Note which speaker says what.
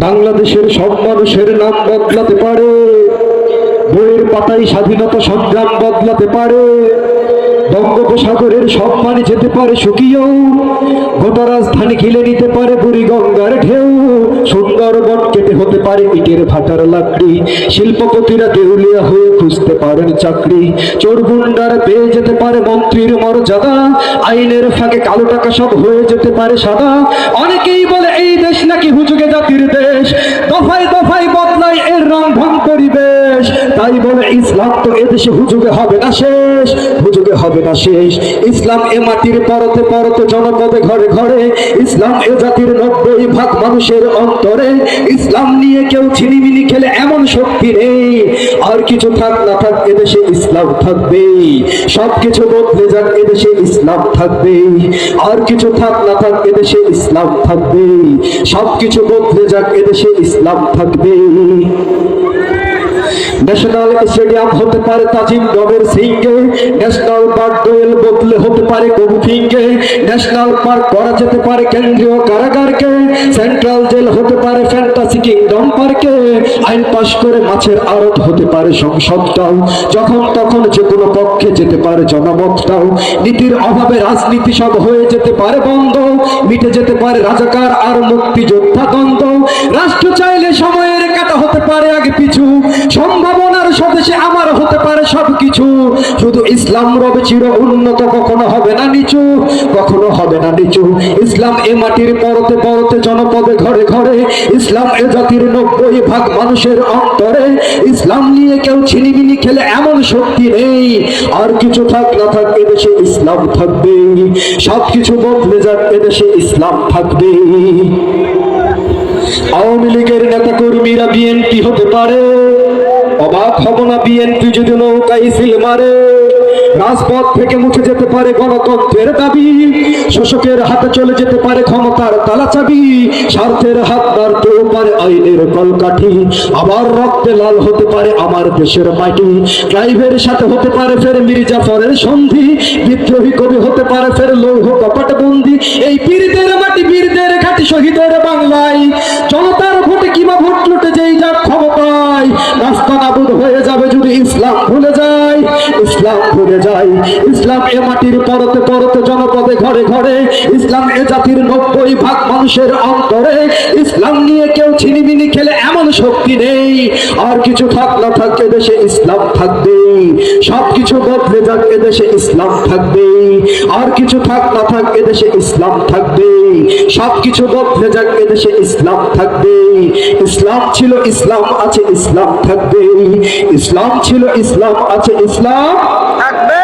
Speaker 1: বাংলাদেশের সব মানুষের নাম বদলাতে পারে, বইয়ের পাতায় স্বাধীনতা সংগ্রাম বদলাতে পারে, বঙ্গোপসাগরের সব পানি যেতে পারে শুকিয়েও, গোটা রাজধানী ঘিরে নিতে পারে বুড়ি গঙ্গার ঢেউ, সুন্দরবন কেটে হতে পারে ইটের ভাটার লাকড়ি, শিল্পপতিরা দেউলিয়া হয়ে খুঁজতে পারেন চাকরি, চোরগুন্ডার পেয়ে যেতে পারে মন্ত্রীর মর্যাদা, আইনের ফাঁকে কালো টাকা সব হয়ে যেতে পারে সাদা। অনেকেই বলে এই দেশ নাকি হুজুগে জাতির দেশ, দফায় দফায় বদলায় এর রং ঢং পরিবেশ, তাই বলে ইসলাম তো এদেশে হুজুগে হবে না শেষ, হুজুগে হবে না শেষ। ইসলাম এ মাটির পরতে পরতে জনপদে ঘরে ঘরে, ইসলাম এ জাতির 90% মানুষের অন্তরে, ইসলাম নিয়ে কেউ ছিনিমিনি খেলে এমন শক্তি নেই, আর কিছু থাক না থাক এদেশে ইসলাম থাকবে, সবকিছু বদলে যাক এদেশে ইসলাম থাকবে, আর কিছু থাক না থাক এদেশে ইসলাম থাকবে, সবকিছু বদলে যাক এদেশে ইসলাম থাকবে। ন্যাশনাল স্টেডিয়াম হতে পারে তাজিম ডবের সিংহে, ন্যাশনাল পার্ক দোয়েল বদলে হতে পারে কবু ফিঙ্গে, ন্যাশনাল পার্ক করা যেতে পারে কেন্দ্রীয় কারাগারকে, সেন্ট্রাল জেল হতে পারে ফ্যান্টাসি কিংডম পার্কে, আইন পাশ করে মাছের আড়ত হতে পারে সংসদটাও, যখন তখন যে কোনো পক্ষে যেতে পারে জনমতটাও, নীতির অভাবে রাজনীতি সব হয়ে যেতে পারে বন্ধ, মিটে যেতে পারে রাজাকার আর মুক্তিযোদ্ধা দ্বন্দ্ব, রাষ্ট্র চাইলে সময়ের কাটা হতে পারে আগে পিছু, সম্ভাবনার স্বদেশে আমার হতে পারে সবকিছু, শুধু ইসলাম রবে চির উন্নত, কখনো হবে না নিচু, কখনো হবে না নিচু। ইসলাম এ মাটির পরতে পরতে জনপদে ঘরে ঘরে, ইসলাম এ জাতির 90% মানুষের অন্তরে, ইসলাম নিয়ে কেউ ছিনিমিনি খেলে এমন শক্তি নেই, আর কিছু থাক না থাক এদেশে ইসলাম থাকবে, সবকিছু বদলে যাক এদেশে ইসলাম থাকবে। আওয়ামী লীগের নেতা কর্মীরা বিএনপি হতে পারে, অবাক হব না বিএনপি যদি নৌকায় সিল মারে, রাজপথ থেকে মুছে যেতে পারে গণতন্ত্রের দাবি, শোষকের হাতে চলে যেতে পারে ক্ষমতার তালা চাবি, স্বার্থের হাত নাড়তেও পারে আইনের কলকাঠি, আবার রক্তে লাল হতে পারে আমার দেশের মাটি, ক্লাইভের সাথে হতে পারে ফের মির্জাফরের সন্ধি, বিদ্রোহী কবি হতে পারে ফের লৌহ কপাট বন্দি, এই বীরদের মাটি বীরদের ঘাটি শহীদের বাংলায়, জনতার ভোটে কিবা ভোট লুটে যেই যাক ক্ষমতায়, রাস্তা নাবুদ হয়ে যাবে যদি ইসলাম ভুলে যায়, ইসলাম ভুলে যায়। ইসলাম এ মাটির পরতে পরতে জনপদে ঘরে ঘরে, ইসলাম এ জাতির 90% মানুষের অন্তরে, ইসলাম নিয়ে কেউ ছিনিমিনি খেলে এমন শক্তি নেই, আর কিছু থাক না থাক এদেশে ইসলাম থাকবে, সবকিছু বদলে যাক এদেশে ইসলাম থাকবে, আর কিছু থাক না থাক এদেশে ইসলাম থাকবে, সবকিছু বদলে যাক এদেশে ইসলাম থাকবে। ইসলাম ছিল ইসলাম আছে ইসলাম থাকবে, ইসলাম ছিল ইসলাম আছে ইসলাম থাকবে।